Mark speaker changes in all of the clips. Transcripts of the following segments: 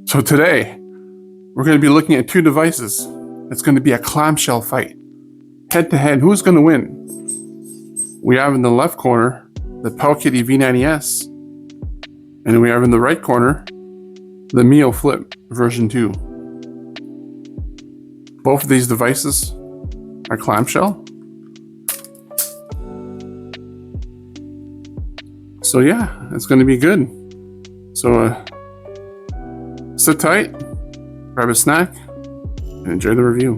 Speaker 1: So today, we're going to be looking at two devices. It's going to be a clamshell fight. Head to head, who's going to win? We have in the left corner the PowKiddy V90S, and we have in the right corner the Miyoo Flip version 2. Both of these devices are clamshell. So yeah, it's going to be good. So sit tight, grab a snack, and enjoy the review.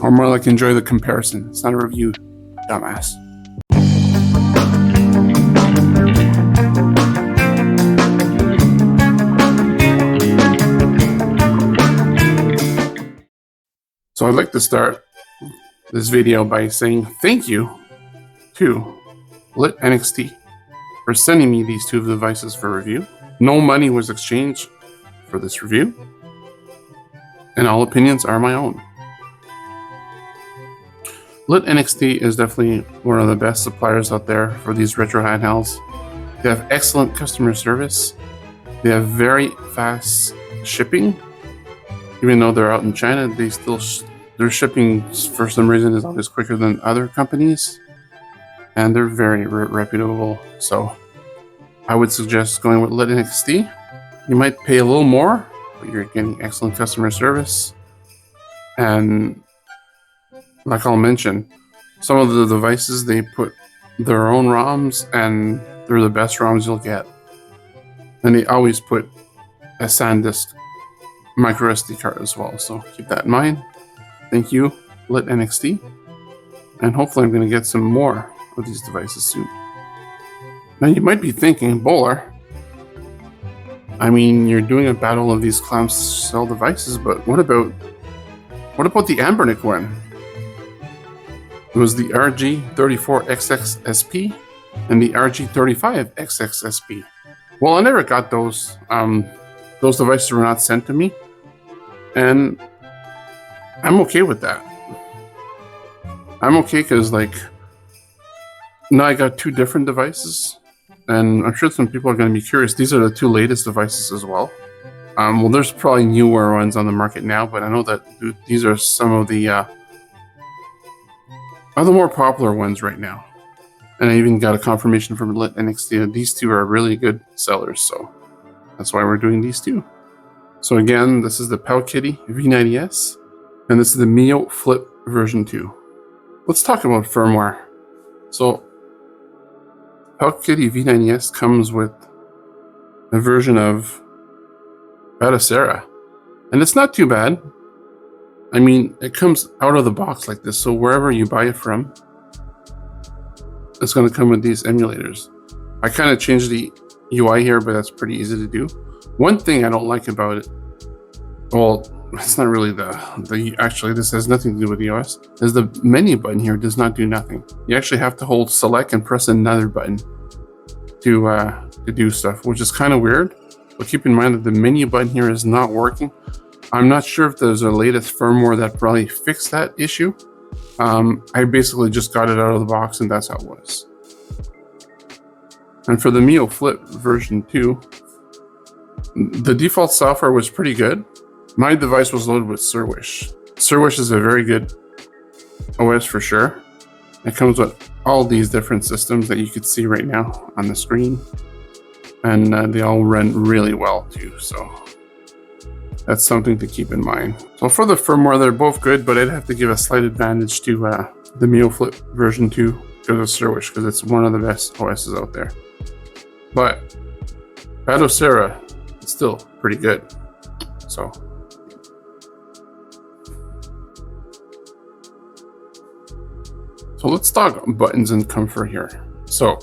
Speaker 1: Or more like enjoy the comparison. It's not a review, dumbass. So I'd like to start this video by saying thank you to Lit NXT for sending me these two devices for review. No money was exchanged for this review, and all opinions are my own. Lit NXT is definitely one of the best suppliers out there for these retro handhelds. They have excellent customer service. They have very fast shipping. Even though they're out in China, their shipping for some reason is always quicker than other companies, and they're very reputable. So I would suggest going with Lit NXT. You might pay a little more, but you're getting excellent customer service. And like I'll mention, some of the devices, they put their own ROMs, and they're the best ROMs you'll get. And they always put a SanDisk micro SD card as well, so keep that in mind. Thank you, Lit NXT, and hopefully I'm going to get some more of these devices soon. Now you might be thinking, Bowler, I mean, you're doing a battle of these clamshell devices, but what about the Ambernick one? It was the RG34XXSP and the RG35XXSP. Well, I never got those. Those devices were not sent to me, and I'm okay with that. I'm okay because, like, now I got two different devices, and I'm sure some people are going to be curious. These are the two latest devices as well. Well, there's probably newer ones on the market now, but I know that these are some of the more popular ones right now. And I even got a confirmation from Lit NXT that these two are really good sellers, so that's why we're doing these two. So again, this is the PowKiddy V90S, and this is the Miyoo Flip version 2. Let's talk about firmware. So PowKiddy V90S comes with a version of PowKiddy, and it's not too bad. I mean, it comes out of the box like this, so wherever you buy it from, it's going to come with these emulators. I kind of changed the UI here, but that's pretty easy to do. One thing I don't like about it, well, it's not really actually this has nothing to do with the OS, is the menu button here does not do nothing. You actually have to hold select and press another button to do stuff, which is kind of weird. But keep in mind that the menu button here is not working. I'm not sure if there's a latest firmware that probably fixed that issue. I basically just got it out of the box, and that's how it was. And for the Miyoo Flip version 2, the default software was pretty good. My device was loaded with Surwish. Surwish is a very good OS for sure. It comes with all these different systems that you could see right now on the screen. And they all run really well too, so that's something to keep in mind. So for the firmware, they're both good, but I'd have to give a slight advantage to the Miyoo Flip version 2 because of Surwish, because it's one of the best OSs out there. But PowKiddy, it's still pretty good. So let's talk buttons and comfort here. So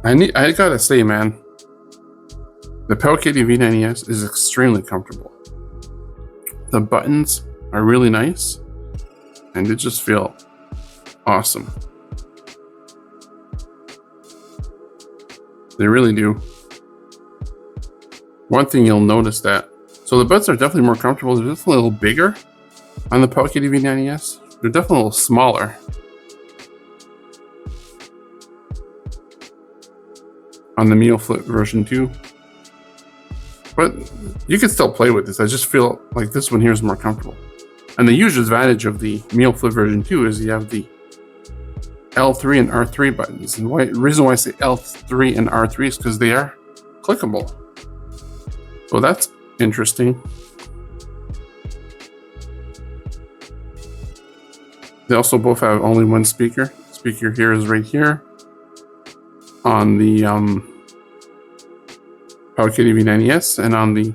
Speaker 1: I gotta say, man, the PowKiddy V90S is extremely comfortable. The buttons are really nice, and they just feel awesome. They really do. One thing you'll notice that, so the buttons are definitely more comfortable. They're definitely a little bigger on the PowKiddy V90S. They're definitely a little smaller. on the Miyoo Flip version 2. But you can still play with this. I just feel like this one here is more comfortable. And the huge advantage of the Miyoo Flip version 2 is you have the L3 and R3 buttons. And the reason why I say L3 and R3 is because they are clickable. So that's interesting. They also both have only one speaker. Speaker here is right here on the PowKiddy V90S, and on the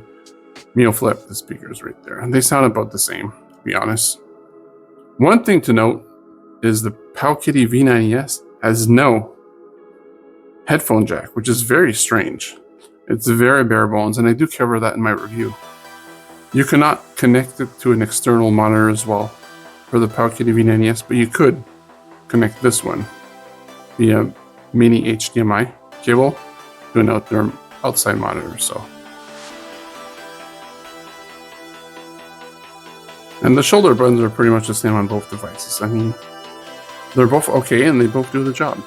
Speaker 1: Miyoo Flip, the speaker is right there. And they sound about the same, to be honest. One thing to note is the PowKiddy V90S has no headphone jack, which is very strange. It's very bare bones, and I do cover that in my review. You cannot connect it to an external monitor as well for the PowKiddy V90S, but you could connect this one via mini HDMI cable to an outside monitor. So, and the shoulder buttons are pretty much the same on both devices. I mean, they're both okay and they both do the job.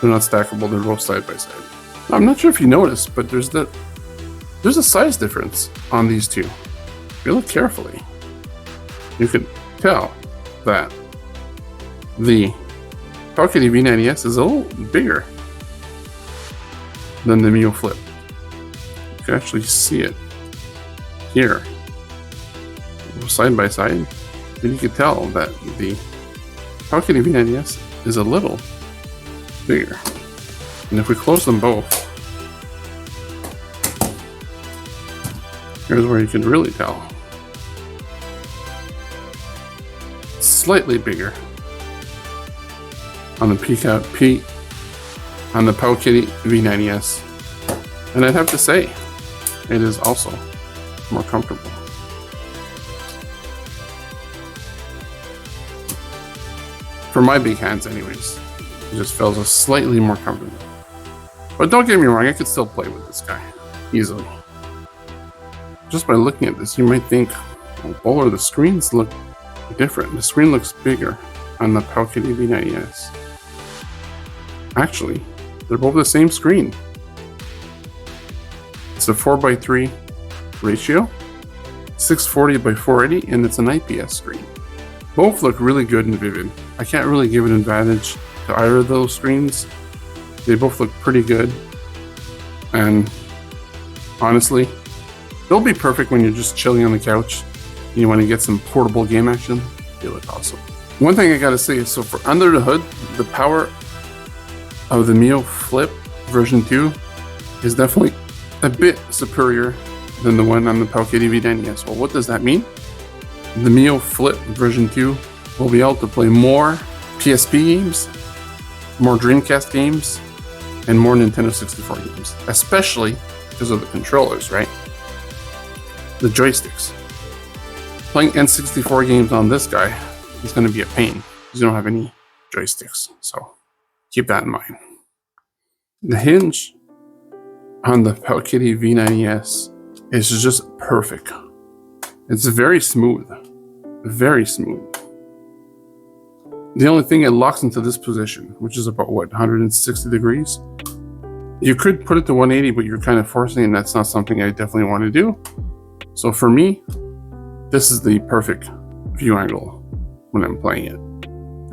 Speaker 1: They're not stackable, they're both side by side. I'm not sure if you noticed, but there's a size difference on these two. If you look carefully, you can tell that the PowKiddy V90S is a little bigger than the Miyoo Flip. You can actually see it here, side by side, and you can tell that the PowKiddy V90S is a little bigger. And if we close them both, here's where you can really tell. Slightly bigger on the PowKiddy V90S, and I'd have to say it is also more comfortable. For my big hands anyways, it just feels slightly more comfortable. But don't get me wrong, I could still play with this guy easily. Just by looking at this, you might think, well, both of the screens look different. The screen looks bigger on the PowKiddy V90S. Actually, they're both the same screen. It's a 4:3 ratio, 640 by 480, and it's an IPS screen. Both look really good and vivid. I can't really give an advantage to either of those screens. They both look pretty good, and honestly, they'll be perfect when you're just chilling on the couch and you want to get some portable game action. They look awesome. One thing I gotta say is, so for under the hood, the power of the Miyoo Flip version 2 is definitely a bit superior than the one on the PowKiddy V90S. Well, what does that mean? The Miyoo Flip version 2 will be able to play more PSP games, more Dreamcast games, and more Nintendo 64 games, especially because of the controllers, right? The joysticks. Playing N64 games on this guy is going to be a pain because you don't have any joysticks, so keep that in mind. The hinge on the PowKiddy V90S is just perfect. It's very smooth, very smooth. The only thing, it locks into this position, which is about, what, 160 degrees? You could put it to 180, but you're kind of forcing it, and that's not something I definitely want to do. So for me, this is the perfect view angle when I'm playing it.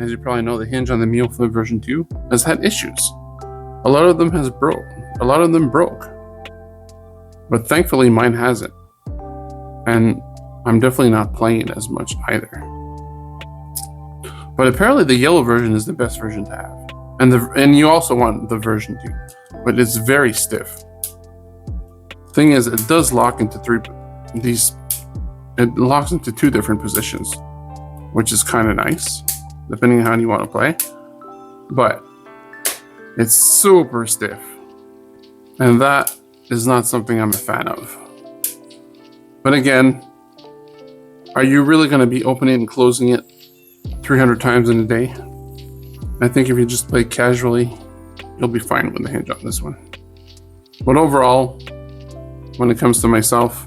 Speaker 1: As you probably know, the hinge on the Miyoo Flip version 2 has had issues. A lot of them broke. But thankfully mine hasn't. And I'm definitely not playing it as much either. But apparently the yellow version is the best version to have. And you also want the version 2. But it's very stiff. Thing is, it does lock into it locks into 2 different positions, which is kind of nice, depending on how you want to play. But it's super stiff. And that is not something I'm a fan of. But again, are you really going to be opening and closing it 300 times in a day? I think if you just play casually, you'll be fine with the hinge on this one. But overall, when it comes to myself,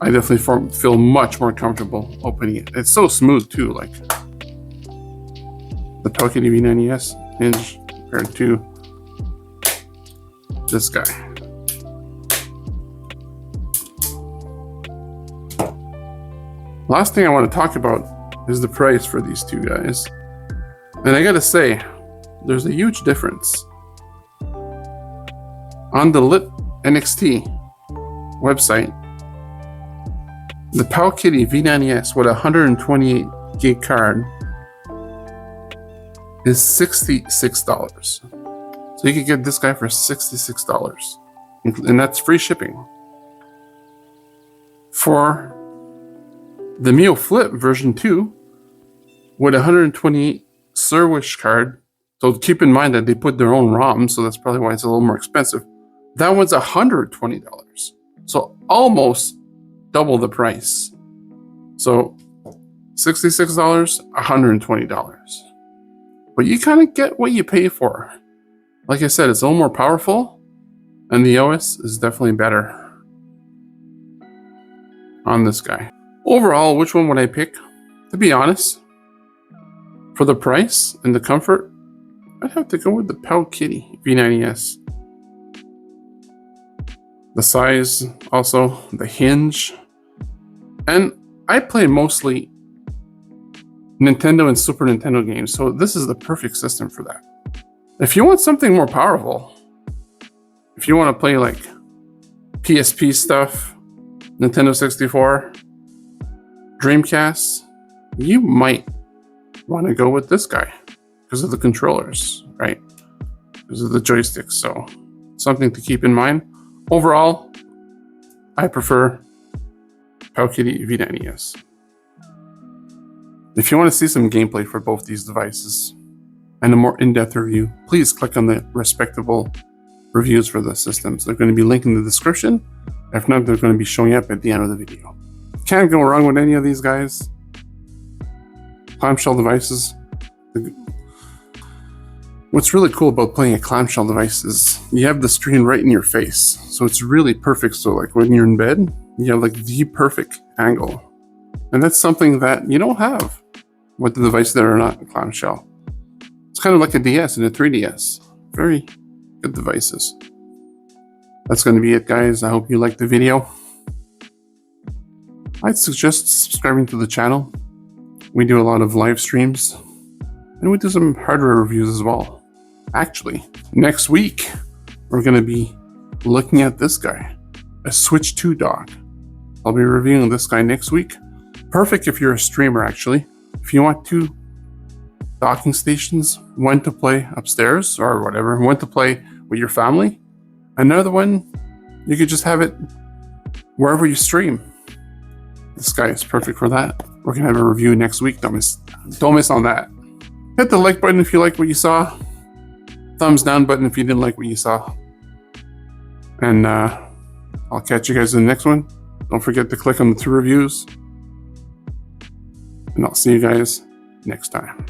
Speaker 1: I definitely feel much more comfortable opening it. It's so smooth too, like the PowKiddy V90S hinge compared to this guy. Last thing I want to talk about is the price for these two guys. And I gotta say, there's a huge difference. On the Lit NXT website, the PowKiddy V90S with a 128 gig card is $66. So you could get this guy for $66. And that's free shipping. For the Miyoo Flip version 2 with 128 Surwish card, so keep in mind that they put their own ROM, so that's probably why it's a little more expensive. That one's $120. So almost double the price. So $66, $120. But you kind of get what you pay for. Like I said, it's a little more powerful, and the OS is definitely better on this guy. Overall, which one would I pick? To be honest, for the price and the comfort, I'd have to go with the PowKiddy V90S. The size, also the hinge, and I play mostly Nintendo and Super Nintendo games, so this is the perfect system for that. If you want something more powerful, if you want to play like PSP stuff, Nintendo 64, Dreamcast, you might want to go with this guy because of the controllers, right? Because of the joysticks, so something to keep in mind. Overall, I prefer PowKiddy V90S. If you want to see some gameplay for both these devices and a more in-depth review, please click on the respectable reviews for the systems. They're going to be linked in the description. If not, they're going to be showing up at the end of the video. Can't go wrong with any of these guys. Clamshell devices. What's really cool about playing a clamshell device is you have the screen right in your face. So it's really perfect. So like when you're in bed, you have like the perfect angle. And that's something that you don't have with the devices that are not clamshell. It's kind of like a DS and a 3DS. Very good devices. That's going to be it, guys. I hope you liked the video. I'd suggest subscribing to the channel. We do a lot of live streams, and we do some hardware reviews as well. Actually, next week, we're going to be looking at this guy, a Switch 2 dock. I'll be reviewing this guy next week. Perfect if you're a streamer, actually. If you want two docking stations, one to play upstairs or whatever, one to play with your family, another one, you could just have it wherever you stream. This guy is perfect for that. We're going to have a review next week. Don't miss on that. Hit the like button if you like what you saw. Thumbs down button if you didn't like what you saw. And I'll catch you guys in the next one. Don't forget to click on the 2 reviews. And I'll see you guys next time.